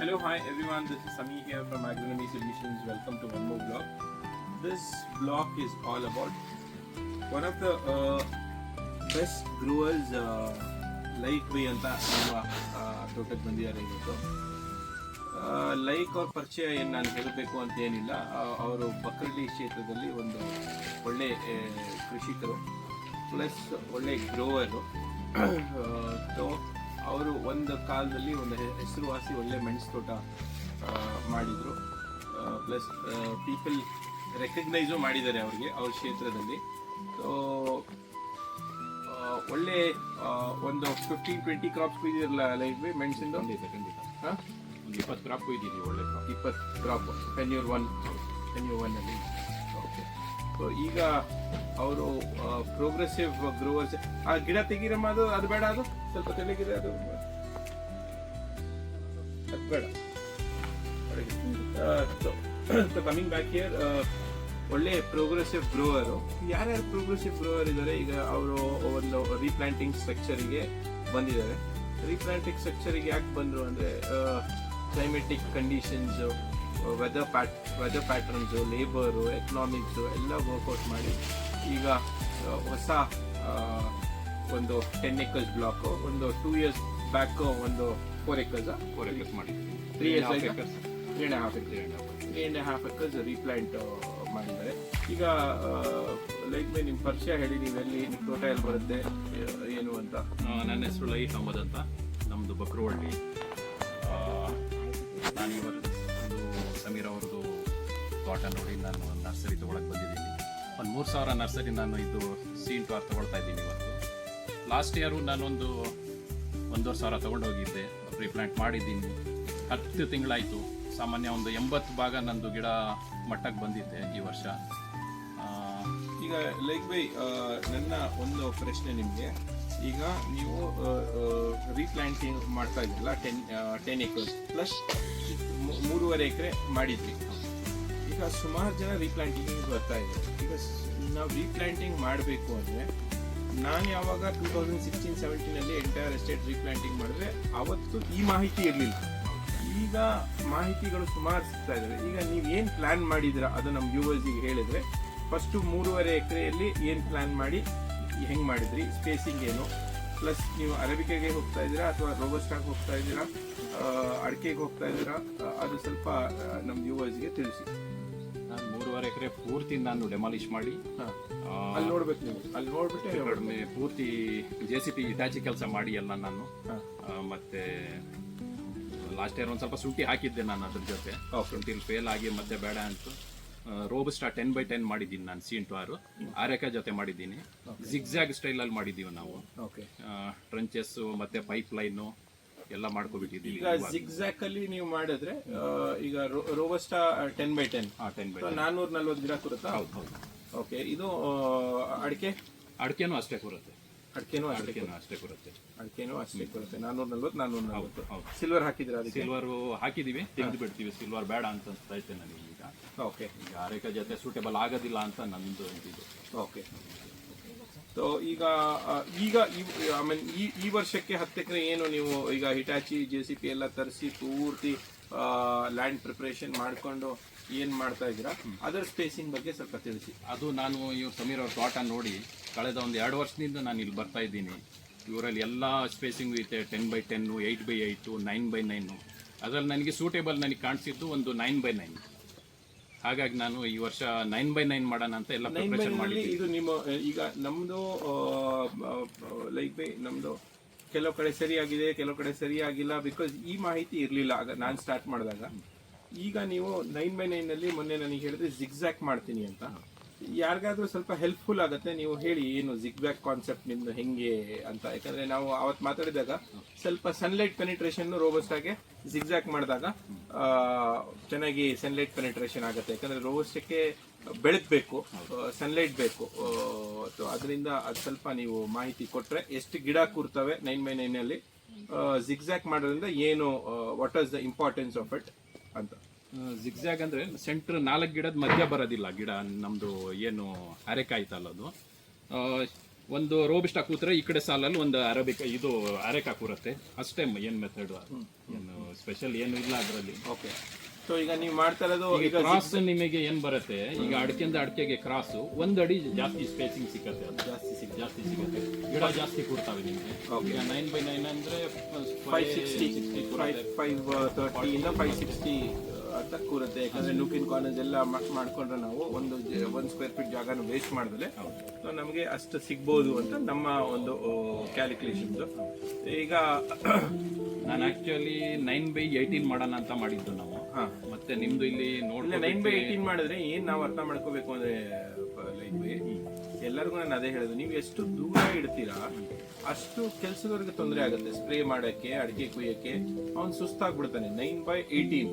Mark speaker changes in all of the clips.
Speaker 1: Hello, hi everyone. This is Sami here from Agronomy Solutions. Welcome to one more vlog. This vlog is all about one of the best growers, like by ಅಂತ ನಮ್ಮ ತೋಟಕ್ಕೆ ಬಂದಿದ್ದಾರೆ ಇವತ್ತು. Like ಅವ್ರ ಪರಿಚಯ ಏನು ನಾನು ಹೇಳಬೇಕು ಅಂತ ಏನಿಲ್ಲ. ಅವರು ಬಕ್ರಳ್ಳಿ ಕ್ಷೇತ್ರದಲ್ಲಿ ಒಂದು ಒಳ್ಳೆ ಕೃಷಿಕರು ಪ್ಲಸ್ ಒಳ್ಳೆ ಗ್ರೋವರು. ಸೊ ಅವರು ಒಂದು ಕಾಲದಲ್ಲಿ ಒಂದು ಹೆಸರುವಾಸಿ ಒಳ್ಳೆ ಮೆಣಸು ತೋಟ ಮಾಡಿದರು. ಪ್ಲಸ್ ಪೀಪಲ್ ರೆಕಗ್ನೈಸು ಮಾಡಿದ್ದಾರೆ ಅವ್ರಿಗೆ ಅವ್ರ ಕ್ಷೇತ್ರದಲ್ಲಿ. ಸೊ ಒಳ್ಳೆ ಒಂದು 15-20 ಕ್ರಾಪ್ಸ್ ಕೊಯ್ದಿರಲ್ಲ ಲೈಕ್ ಬೈ ಮೆಣಸಿಂದು.
Speaker 2: ಖಂಡಿತ
Speaker 1: ಹಾಂ,
Speaker 2: ಒಂದು 20 ಕ್ರಾಪ್ ಕೊಯ್ದಿದ್ದೀವಿ. ಒಳ್ಳೆ ಕ್ರಾಪ್
Speaker 1: 20 ಕ್ರಾಪ್ ಟೆನ್ಯೂರ್ ಒನ್ನಲ್ಲಿ. ಓಕೆ. ಸೊ ಈಗ ಅವರು ಪ್ರೋಗ್ರೆಸಿವ್ ಗ್ರೋವರ್ಸ್. ಆ ಗಿಡ ತೆಗೀರಮ್ಮ, ಅದು ಬೇಡ, ಅದು ಸ್ವಲ್ಪ ತೆಲುಗಿದೆ, ಅದು ಬೇಡ. ಸೊ ಕಮಿಂಗ್ ಬ್ಯಾಕ್ ಹಿಯರ್, ಒಳ್ಳೆ ಪ್ರೋಗ್ರೆಸಿವ್ ಗ್ರೋವರು. ಯಾರ್ಯಾರು ಪ್ರೋಗ್ರೆಸಿವ್ ಗ್ರೋವರ್ ಇದ್ದಾರೆ, ಈಗ ಅವರು ಒಂದು ರೀಪ್ಲಾಂಟಿಂಗ್ ಸ್ಟ್ರಕ್ಚರಿಗೆ ಬಂದಿದ್ದಾರೆ. ರೀಪ್ಲಾಂಟಿಂಗ್ ಸ್ಟ್ರಕ್ಚರಿಗೆ ಯಾಕೆ ಬಂದರು ಅಂದರೆ climatic conditions, weather patterns, labour, economics ಎಲ್ಲ ವರ್ಕೌಟ್ ಮಾಡಿ ಈಗ ಹೊಸ ಒಂದು 10 acres ಬ್ಲಾಕು, ಒಂದು 2 years ಬ್ಯಾಕ್ ಒಂದು 4 acres
Speaker 2: ಮಾಡಿದ್ದೀವಿ.
Speaker 1: 3 years 3.5 acres ರೀಪ್ಲಾಂಟ್ ಮಾಡಿದ್ದಾರೆ. ಈಗ ಲೈಕ್ ಬೈ ನಿಮ್ಮ ಪರಿಚಯ ಹೇಳಿ, ನೀವೆಲ್ಲಿ ನಿಮ್ಮ ತೋಟ ಎಲ್ಲಿ ಬರುತ್ತೆ ಏನು ಅಂತ.
Speaker 2: ನನ್ನ ಹೆಸರು ಲೈಕ್ ಅಹಮದ್ ಅಂತ, ನಮ್ಮದು ಬಕ್ರವಳ್ಳಿ. ನಾನು ಇವತ್ತು ಸಮೀರ್ ಅವ್ರದ್ದು ತೋಟ ನೋಡಿ ನಾನು ನರ್ಸರಿ ತೊಗೊಳಕ್ಕೆ ಬಂದಿದ್ದೀನಿ. ಒಂದು 3,000 ನರ್ಸರಿ ನಾನು ಇದು ಸೀನ್ ಟು ತೊಗೊಳ್ತಾ ಇದ್ದೀನಿ ಇವತ್ತು. ಲಾಸ್ಟ್ ಇಯರು ನಾನೊಂದು 1,500 ತೊಗೊಂಡೋಗಿದ್ದೆ, ರೀಪ್ಲಾಂಟ್ ಮಾಡಿದ್ದೀನಿ. 10 ತಿಂಗಳಾಯಿತು. ಸಾಮಾನ್ಯ ಒಂದು 80 ಭಾಗ ನಂದು ಗಿಡ ಮಟ್ಟಕ್ಕೆ ಬಂದಿದ್ದೆ ಈ ವರ್ಷ.
Speaker 1: ಈಗ ಲೈಕ್ ಬೈ ನನ್ನ ಒಂದು ಪ್ರಶ್ನೆ ನಿಮಗೆ, ಈಗ ನೀವು ರೀಪ್ಲಾಂಟಿಂಗ್ ಮಾಡ್ತಾ ಇದ್ರಲ್ಲ 10 acres ಪ್ಲಸ್ 3.5 acre ಮಾಡಿದ್ರಿ. ಈಗ ಸುಮಾರು ಜನ ರೀಪ್ಲಾಂಟಿಂಗ್ ಬರ್ತಾ ಇದ್ದಾರೆ. ಈಗ ನಾವು ರೀಪ್ಲಾಂಟಿಂಗ್ ಮಾಡಬೇಕು ಅಂದರೆ, ನಾನು ಯಾವಾಗ 2016-17 ಎಂಟೈರ್ ಎಸ್ಟೇಟ್ ರೀಪ್ಲಾಂಟಿಂಗ್ ಮಾಡಿದ್ರೆ ಅವತ್ತು ಈ ಮಾಹಿತಿ ಇರಲಿಲ್ಲ. ಈಗ ಮಾಹಿತಿಗಳು ಸುಮಾರು ಸಿಗ್ತಾ ಇದ್ದಾವೆ. ಈಗ ನೀವು ಏನು ಪ್ಲ್ಯಾನ್ ಮಾಡಿದ್ದೀರಾ ಅದು ನಮ್ಮ ವ್ಯೂವರ್ಸಿಗೆ ಹೇಳಿದರೆ, ಫಸ್ಟು 3.5 ಎಕರೆಯಲ್ಲಿ ಏನು ಪ್ಲ್ಯಾನ್ ಮಾಡಿ ಹೆಂಗೆ ಮಾಡಿದ್ರಿ, ಸ್ಪೇಸಿಂಗ್ ಏನು, ಪ್ಲಸ್ ನೀವು ಅರೇಬಿಕಾಗೆ ಹೋಗ್ತಾ ಇದ್ದೀರಾ ಅಥವಾ ರೋಬಸ್ಟಾಗೆ ಹೋಗ್ತಾ ಇದ್ದೀರಾ, ಅಡಿಕೆಗೆ ಹೋಗ್ತಾ ಇದ್ದೀರಾ, ಅದು ಸ್ವಲ್ಪ ನಮ್ಮ ವ್ಯೂವರ್ಸ್ಗೆ ತಿಳಿಸಿ.
Speaker 2: ನಾನು 3.5 ಎಕರೆ ಪೂರ್ತಿ ನಾನು ಡೆಮಾಲಿಷ್ ಮಾಡಿ,
Speaker 1: ಅಲ್ಲಿ ನೋಡ್ಬೇಕು, ನೀವು ಅಲ್ಲಿ ನೋಡ್ಬಿಟ್ಟೆ
Speaker 2: ಪೂರ್ತಿ JCP ಇಟಾಚಿ ಕೆಲಸ ಮಾಡಿ ಎಲ್ಲ ನಾನು. ಮತ್ತೆ ಲಾಸ್ಟ್ ಇಯರ್ ಒಂದು ಸ್ವಲ್ಪ ಶುಂಠಿ ಹಾಕಿದ್ದೆ ನಾನು ಅದ್ರ ಜೊತೆ. ಶುಂಠಿಲಿ ಫೇಲ್ ಆಗಿ ಮತ್ತೆ ಬೇಡ ಅಂತ ರೋಬಸ್ಟಾ 10x10 ಮಾಡಿದ್ದೀನಿ ನಾನು. ಸೀನ್ ಟು ಆರೆಕ ಜೊತೆ ಮಾಡಿದ್ದೀನಿ. ಜಿಗ್ಜಾಗ್ ಸ್ಟೈಲಲ್ಲಿ ಮಾಡಿದ್ದೀವಿ ನಾವು. ಟ್ರಂಚಸ್ ಮತ್ತೆ ಪೈಪ್ ಲೈನು ಎಲ್ಲ ಮಾಡ್ಕೊಬಿಟ್ಟಿದ್ದೀವಿ.
Speaker 1: ಈಗ ಜಿಗ್ಜಾಕ್ ಅಲ್ಲಿ ನೀವು ಮಾಡಿದ್ರೆ ಈಗ ರೋಬಸ್ಟಾ 10x10 440 ಗಿಡ ಕೊಡುತ್ತಾ?
Speaker 2: ಹೌದು.
Speaker 1: ಓಕೆ. ಇದು
Speaker 2: ಅಡಿಕೆನೂ ಅಷ್ಟೇ ಕೊರುತ್ತೆ.
Speaker 1: ಅಡಿಕೆನೂ ಅಷ್ಟೇ ಕೊಡುತ್ತೆ. 440. ಸಿಲ್ವರ್ ಹಾಕಿದ್ರೆ ಅದಕ್ಕೆ?
Speaker 2: ಸಿಲ್ವರ್ ಹಾಕಿದೀವಿ, ತೆಗೆದು ಬಿಡ್ತೀವಿ. ಸಿಲ್ವರ್ ಬೇಡ ಅಂತ ಅನ್ಸ್ತಾ ಇತ್ತು ನನಗೆ ಈಗ.
Speaker 1: ಓಕೆ.
Speaker 2: ಈಗ ಆರೇಕ ಜೊತೆ ಸೂಟೇಬಲ್ ಆಗೋದಿಲ್ಲ ಅಂತ ನಂದು ಇದು.
Speaker 1: ಓಕೆ. ಸೊ ಈಗ ಈ ವರ್ಷಕ್ಕೆ 10 ಎಕರೆ ಏನು ನೀವು ಈಗ ಹಿಟಾಚಿ JCP ಎಲ್ಲ ತರಿಸಿ ಪೂರ್ತಿ ಲ್ಯಾಂಡ್ ಪ್ರಿಪರೇಷನ್ ಮಾಡಿಕೊಂಡು ಏನು ಮಾಡ್ತಾ ಇದ್ದೀರಾ, ಅದರ ಸ್ಪೇಸಿಂಗ್ ಬಗ್ಗೆ ಸ್ವಲ್ಪ ತಿಳಿಸಿ.
Speaker 2: ಅದು ನಾನು ಇವ್ರು ಸಮೀರ್ ಅವ್ರ ತೋಟ ನೋಡಿ ಕಳೆದ ಒಂದು 2 ವರ್ಷದಿಂದ ನಾನು ಇಲ್ಲಿ ಬರ್ತಾ ಇದ್ದೀನಿ. ಇವರಲ್ಲಿ ಎಲ್ಲ ಸ್ಪೇಸಿಂಗು ಐತೆ. 10x10, 8x8, 9x9. ಅದರಲ್ಲಿ ನನಗೆ ಸೂಟೇಬಲ್ ನನಗೆ ಕಾಣಿಸಿದ್ದು ಒಂದು 9x9. ಹಾಗಾಗಿ ನಾನು ಈ ವರ್ಷ 9x9 ಮಾಡೋಣ ಅಂತ ಎಲ್ಲ ಪ್ರಿಪರೇಷನ್ ಮಾಡಿ.
Speaker 1: ಇದು ನಿಮ್ಮ ಈಗ ನಮ್ಮದು ಲೈಕ್ ಬೈ ನಮ್ಮದು ಕೆಲವು ಕಡೆ ಸರಿಯಾಗಿದೆ, ಕೆಲವು ಕಡೆ ಸರಿಯಾಗಿಲ್ಲ. ಬಿಕಾಸ್ ಈ ಮಾಹಿತಿ ಇರಲಿಲ್ಲ ಆಗ ನಾನು ಸ್ಟಾರ್ಟ್ ಮಾಡಿದಾಗ. ಈಗ ನೀವು 9x9 ಮೊನ್ನೆ ನನಗೆ ಹೇಳಿದ್ರೆ ಜಿಗ್ಜಾಕ್ ಮಾಡ್ತೀನಿ ಅಂತ. ಯಾರಿಗಾದ್ರೂ ಸ್ವಲ್ಪ ಹೆಲ್ಪ್ಫುಲ್ ಆಗುತ್ತೆ, ನೀವು ಹೇಳಿ ಏನು ಜಿಗ್ಜಾಕ್ ಕಾನ್ಸೆಪ್ಟ್ ನಿಮ್ದು ಹೆಂಗೆ ಅಂತ. ಯಾಕಂದ್ರೆ ನಾವು ಅವತ್ತು ಮಾತಾಡಿದಾಗ ಸ್ವಲ್ಪ ಸನ್ಲೈಟ್ ಪೆನಿಟ್ರೇಷನ್ ರೋಬಸ್ಟಾಗೆ ಜಿಗ್ಜಾಕ್ ಮಾಡಿದಾಗ ಚೆನ್ನಾಗಿ ಸನ್ಲೈಟ್ ಪೆನಿಟ್ರೇಷನ್ ಆಗುತ್ತೆ. ಯಾಕಂದ್ರೆ ರೋಬಸ್ಟಕ್ಕೆ ಬೆಳಕಬೇಕು, ಸನ್ಲೈಟ್ ಬೇಕು. ಸೊ ಅದರಿಂದ ಅದು ಸ್ವಲ್ಪ ನೀವು ಮಾಹಿತಿ ಕೊಟ್ಟರೆ ಎಷ್ಟು ಗಿಡ ಕೂರ್ತವೆ 9x9 ಜಿಗ್ಜಾಕ್ ಮಾಡೋದ್ರಿಂದ ಏನು, what is the importance of it ಅಂತ.
Speaker 2: ಜಿಗ್ಜಾಗ್ ಅಂದ್ರೆ ಸೆಂಟ್ರ್ 4 ಗಿಡದ ಮಧ್ಯ ಬರೋದಿಲ್ಲ ಗಿಡ. ನಮ್ದು ಏನು ಅರೆಕಾಯ್ತಲ್ಲ ಅದು ಒಂದು ರೋಬಿಸ್ಟಾ ಕೂತ್ರೆ ಈ ಕಡೆ ಸಾಲಲ್ಲಿ ಒಂದು ಅರೇಬಿಕಾ ಇದು ಅರೆಕಾ ಕೂರುತ್ತೆ ಅಷ್ಟೇ. ಏನು ಮೆಥಡ್ ಏನು ಸ್ಪೆಷಲ್ ಏನು ಇಲ್ಲ ಅದರಲ್ಲಿ.
Speaker 1: ಓಕೆ. ಸೊ ಈಗ ನೀವು ಮಾಡ್ತಾ ಇರೋದು
Speaker 2: ಈಗ ಕ್ರಾಸ್ ನಿಮಗೆ ಏನ್ ಬರುತ್ತೆ, ಈಗ ಅಡಿಕೆಯಿಂದ ಅಡಿಕೆಗೆ ಕ್ರಾಸ್ 1 ಅಡಿ ಜಾಸ್ತಿ ಸ್ಪೇಸಿಂಗ್ ಸಿಕ್ಕತ್ತೆ, ಅದು ಜಾಸ್ತಿ ಸಿಗುತ್ತೆ, ಗಿಡ ಜಾಸ್ತಿ ಕೂರ್ತಾವೆ ನಿಮಗೆ. ಈಗ 9x9 ಅಂದ್ರೆ
Speaker 1: 560 530 ಇಂದ 560 ಅಂತ ಕೂರುತ್ತೆ. ಯಾಕಂದ್ರೆ ನೂಕಿನ್ ಕಾರ್ನರ್ಸ್ ಎಲ್ಲ ಮಾಡ್ಕೊಂಡ್ರೆ ನಾವು ಒಂದು 1 ಸ್ಕ್ವೇರ್ ಫೀಟ್ ಜಾಗನ ವೇಸ್ಟ್ ಮಾಡಿದ್ರೆ ಸೊ ನಮಗೆ ಅಷ್ಟು ಸಿಗ್ಬೋದು ಅಂತ ನಮ್ಮ ಒಂದು ಕ್ಯಾಲ್ಕುಲೇಷನ್ಸ್. ಈಗ
Speaker 2: ನಾನು ಆಕ್ಚುಲಿ 9x18 ಮಾಡೋಣ ಅಂತ ಮಾಡಿದ್ದು ನಾವು. ಮತ್ತೆ ನಿಮ್ದು ಇಲ್ಲಿ ನೋಡಿ
Speaker 1: 9x18 ಮಾಡಿದ್ರೆ ಏನ್ ನಾವು ಅರ್ಥ ಮಾಡ್ಕೋಬೇಕು ಅಂದ್ರೆ ಎಲ್ಲರಿಗೂ ನಾನು ಅದೇ ಹೇಳೋದು, ನೀವು ಎಷ್ಟು ದೂರ ಇಡ್ತೀರಾ ಅಷ್ಟು ಕೆಲಸದವರೆಗೆ ತೊಂದರೆ ಆಗುತ್ತೆ. ಸ್ಪ್ರೇ ಮಾಡಕ್ಕೆ, ಅಡಿಕೆ ಕುಯ್ಯಕ್ಕೆ ಅವ್ನು ಸುಸ್ತಾಗ್ಬಿಡ್ತಾನೆ. 9x18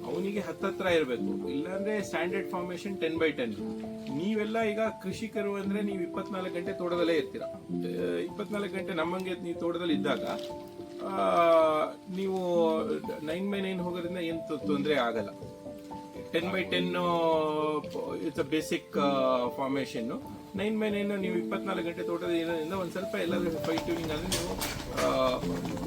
Speaker 1: ಅವನಿಗೆ ಹತ್ತತ್ರ ಇರಬೇಕು, ಇಲ್ಲಾಂದ್ರೆ ಸ್ಟ್ಯಾಂಡರ್ಡ್ ಫಾರ್ಮೇಶನ್ 10x10. ನೀವೆಲ್ಲ ಈಗ ಕೃಷಿಕರು ಅಂದ್ರೆ ನೀವು 24 ಗಂಟೆ ತೋಟದಲ್ಲೇ ಇರ್ತೀರಾ. 24 ಗಂಟೆ ನಮ್ಮಂಗೆ ನೀವು ತೋಟದಲ್ಲಿ ಇದ್ದಾಗ ನೀವು 9x9 ಹೋಗೋದ್ರಿಂದ ಏನು ತೊಂದರೆ ಆಗಲ್ಲ. 10x10 it's a basic formation. 9x9 ನೀವು 24 ಗಂಟೆ ತೋಟದ ಇರೋದ್ರಿಂದ ಒಂದು ಸ್ವಲ್ಪ ಎಲ್ಲಾದ್ರೂ ಫೈನ್ ಟ್ಯೂನಿಂಗ್ ಆದರೆ ನೀವು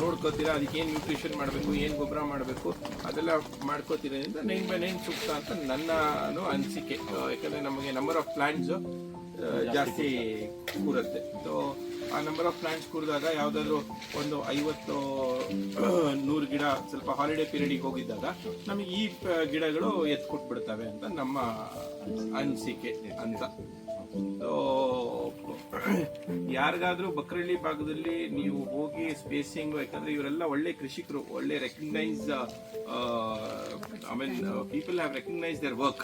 Speaker 1: ನೋಡ್ಕೋತೀರಾ, ಅದಕ್ಕೆ ಏನು ನ್ಯೂಟ್ರಿಷನ್ ಮಾಡಬೇಕು, ಏನು ಗೊಬ್ಬರ ಮಾಡಬೇಕು ಅದೆಲ್ಲ ಮಾಡ್ಕೋತಿರೋದ್ರಿಂದ 9x9 ಸೂಕ್ತ ಅಂತ ನನ್ನ ಅನಿಸಿಕೆ. ಯಾಕಂದರೆ ನಮಗೆ ನಂಬರ್ ಆಫ್ ಪ್ಲಾಂಟ್ಸ್ ಜಾಸ್ತಿ ಕೂರುತ್ತೆ. ಸೊ ಆ ನಂಬರ್ ಆಫ್ ಪ್ಲಾಂಟ್ಸ್ ಕೂರಿದಾಗ ಯಾವುದಾದ್ರೂ ಒಂದು 50-100 ಗಿಡ ಸ್ವಲ್ಪ ಹಾಲಿಡೇ ಪೀರಿಯಡಿಗೆ ಹೋಗಿದ್ದಾಗ ನಮಗೆ ಈ ಗಿಡಗಳು ಎತ್ಕೊಟ್ಬಿಡ್ತವೆ ಅಂತ ನಮ್ಮ ಅನಿಸಿಕೆ ಅಂತ. ಯಾರಿಗಾದ್ರೂ ಬಕ್ರಳ್ಳಿ ಭಾಗದಲ್ಲಿ ನೀವು ಹೋಗಿ ಸ್ಪೇಸಿಂಗ್, ಯಾಕಂದ್ರೆ ಇವರೆಲ್ಲ ಒಳ್ಳೆ ಕೃಷಿಕರು, ಒಳ್ಳೆ recognise people have recognise their work.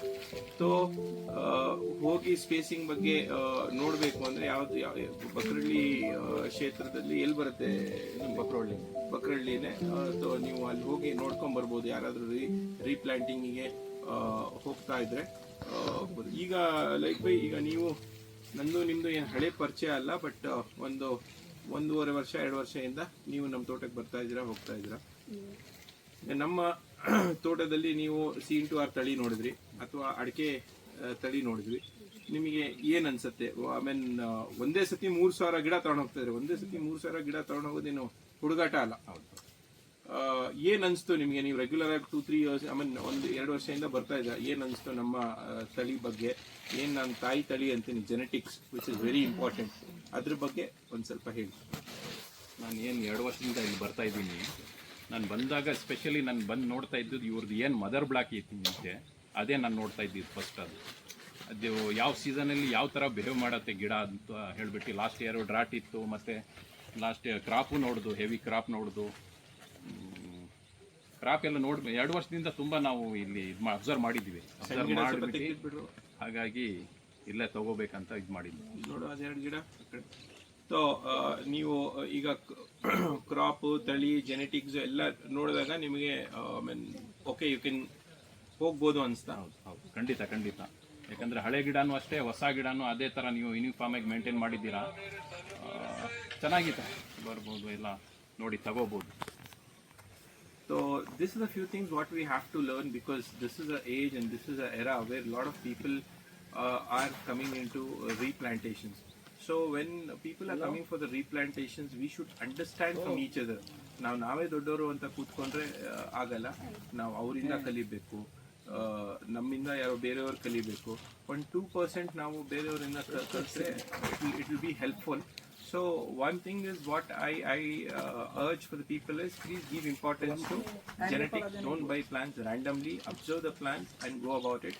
Speaker 1: So ಹೋಗಿ ಸ್ಪೇಸಿಂಗ್ ಬಗ್ಗೆ ನೋಡಬೇಕು ಅಂದ್ರೆ ಯಾವ್ದು ಬಕ್ರಳ್ಳಿ ಕ್ಷೇತ್ರದಲ್ಲಿ ಎಲ್ಲಿ ಬರುತ್ತೆ, ಬಕ್ರಳ್ಳಿನೇ. ಸೊ ನೀವು ಅಲ್ಲಿ ಹೋಗಿ ನೋಡ್ಕೊಂಡ್ ಬರ್ಬೋದು ಯಾರಾದ್ರೂ ರೀಪ್ಲಾಂಟಿಂಗಿಗೆ ಹೋಗ್ತಾ ಇದ್ರೆ. ಈಗ ಲೈಕ್ ಬೈ ಈಗ ನೀವು ನಂದು ನಿಮ್ದು ಏನು ಹಳೆ ಪರಿಚಯ ಅಲ್ಲ, ಬಟ್ ಒಂದು 1.5 ವರ್ಷ 2 ವರ್ಷದಿಂದ ನೀವು ನಮ್ಮ ತೋಟಕ್ಕೆ ಬರ್ತಾ ಇದ್ದೀರಾ, ಹೋಗ್ತಾ ಇದ್ದೀರಾ. ನಮ್ಮ ತೋಟದಲ್ಲಿ ನೀವು C/R ತಳಿ ನೋಡಿದ್ರಿ ಅಥವಾ ಅಡಿಕೆ ತಳಿ ನೋಡಿದ್ರಿ, ನಿಮಗೆ ಏನ್ ಅನ್ಸುತ್ತೆ? ಒಂದೇ ಸತಿ 3,000 ಗಿಡ ತಗೊಂಡು ಹೋಗ್ತಾ ಇದ್ರೆ, ಒಂದೇ ಸತಿ 3,000 ಗಿಡ ತಗೊಂಡು ಹೋಗೋದೇನು ಹುಡುಗಾಟ ಅಲ್ಲ. ಏನ್ ಅನ್ಸ್ತು ನಿಮ್ಗೆ? ನೀವು ರೆಗ್ಯುಲರ್ ಆಗಿ 2-3 ಇಯರ್ಸ್ 1-2 ವರ್ಷದಿಂದ ಬರ್ತಾ ಇದ್ದ, ಏನ್ ಅನ್ಸ್ತು ನಮ್ಮ ತಳಿ ಬಗ್ಗೆ? ಏನ್ ನಾನು ತಾಯಿ ತಳಿ ಅಂತೀನಿ, genetics which is very important, ಅದ್ರ ಬಗ್ಗೆ ಒಂದ್ ಸ್ವಲ್ಪ ಹೇಳಿ.
Speaker 2: ನಾನು ಏನು 2 ವರ್ಷದಿಂದ ಇಲ್ಲಿ ಬರ್ತಾ ಇದ್ದೀನಿ. ನಾನು ಬಂದಾಗ ಸ್ಪೆಷಲಿ ನಾನು ಬಂದು ನೋಡ್ತಾ ಇದ್ದು ಇವ್ರದ್ದು ಏನು ಮದರ್ ಬ್ಲಾಕ್ ಇತ್ತು ಅದೇ ನಾನು ನೋಡ್ತಾ ಇದ್ದಿದ್ದು ಫಸ್ಟ್. ಅದು ಯಾವ ಸೀಸನಲ್ಲಿ ಯಾವ ಥರ ಬಿಹೇವ್ ಮಾಡುತ್ತೆ ಗಿಡ ಅಂತ ಹೇಳ್ಬಿಟ್ಟು. ಲಾಸ್ಟ್ ಇಯರ್ ಡ್ರಾಟ್ ಇತ್ತು, ಮತ್ತು ಲಾಸ್ಟ್ ಇಯರ್ ಕ್ರಾಪು ನೋಡ್ದು, ಹೆವಿ ಕ್ರಾಪ್ ನೋಡ್ದು, ಕ್ರಾಪ್ ಎಲ್ಲ 2 ವರ್ಷದಿಂದ ತುಂಬ ನಾವು ಇಲ್ಲಿ ಅಬ್ಸರ್ವ್ ಮಾಡಿದ್ದೀವಿ. ಅಬ್ಸರ್ವ್ ಮಾಡಿಬಿಟ್ಟು ಹಾಗಾಗಿ ಇಲ್ಲೇ ತಗೋಬೇಕಂತ ಇದು ಮಾಡಿದ್ವಿ.
Speaker 1: ನೋಡು ಅದೆರಡು ಗಿಡ. ಸೊ ನೀವು ಈಗ ಕ್ರಾಪ್, ತಳಿ, ಜೆನೆಟಿಕ್ಸ್ ಎಲ್ಲ ನೋಡಿದಾಗ ನಿಮಗೆ ಓಕೆ ಯು ಕ್ಯಾನ್ ಹೋಗ್ಬೋದು ಅನಿಸ್ತಾ?
Speaker 2: ಹೌದು, ಖಂಡಿತ. ಯಾಕಂದರೆ ಹಳೆ ಗಿಡನೂ ಅಷ್ಟೇ, ಹೊಸ ಗಿಡನೂ ಅದೇ ಥರ ನೀವು ಯೂನಿಫಾರ್ಮಾಗಿ ಮೇಂಟೈನ್ ಮಾಡಿದ್ದೀರಾ. ಚೆನ್ನಾಗಿದೆ, ಬರ್ಬೋದು, ಎಲ್ಲ ನೋಡಿ ತಗೋಬೋದು.
Speaker 1: So this is a few things what we have to learn, because this is an age and this is an era where a lot of people are coming into replantations. So when people are coming for the replantations, we should understand from each other. ನಾವೇ ದೊಡ್ಡವರು ಅಂತ ಕೂತ್ಕೊಂಡ್ರೆ ಆಗಲ್ಲ. ನಾವು ಅವರಿಂದ ಕಲಿಬೇಕು, ನಮ್ಮಿಂದ ಯಾರೋ ಬೇರೆಯವರು ಕಲಿಬೇಕು. 1-2% ನಾವು ಬೇರೆಯವರಿಂದ ಕಲಿತ್ರೆ it will be helpful. So one thing is what I urge for the people is, please give importance to genetics. Don't buy plants randomly. Observe the plants and go about it.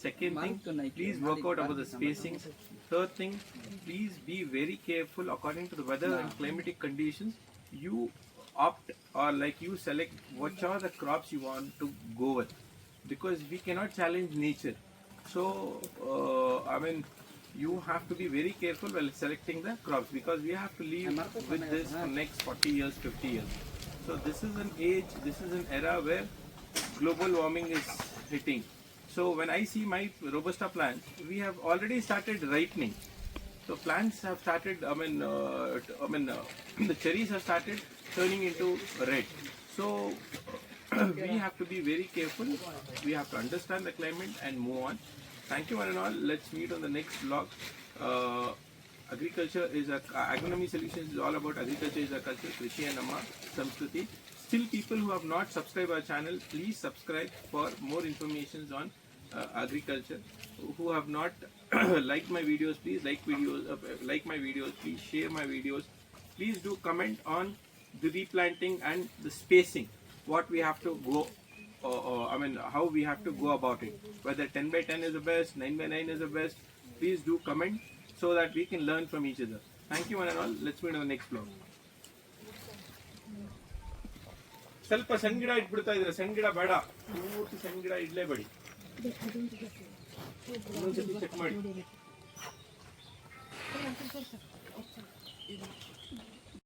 Speaker 1: Second thing, please work out about the spacings. Third thing, please be very careful according to the weather and climatic conditions. You opt or like you select which are the crops you want to go with, because we cannot challenge nature. So you have to be very careful while selecting the crops, because we have to live with this for next 40 years, 50 years. So this is an age, this is an era where global warming is hitting. So when I see my Robusta plants, we have already started ripening. So plants have started, the cherries have started turning into red. So we have to be very careful. We have to understand the climate and move on. Thank you one and all. Let's meet on the next vlog. Agriculture is agronomy solutions is all about agriculture is a culture. Krishi and Amma Samskruti. still people who have not subscribed our channel, please subscribe for more information on agriculture. Who have not liked my videos, please like my videos, please share my videos, please do comment on the replanting and the spacing, what we have to go, how we have to go about it, whether 10 by 10 is the best, 9 by 9 is the best. Please do comment so that we can learn from each other. Thank you one and all. Let's meet on the next vlog. ಸ್ವಲ್ಪ ಸಣ್ಣ ಗಿಡ ಇಟ್ಬಿಡ್ತಾ ಇದ್ರೆ, ಸಣ್ಣ ಗಿಡ ಬೇಡ, ಪೂರ್ತಿ ಸಣ್ಣ ಗಿಡ ಇಡ್ಲೇಬೇಡಿ. ಇನ್ನೊಂದ್ಸತಿ ಚೆಕ್ ಮಾಡಿ.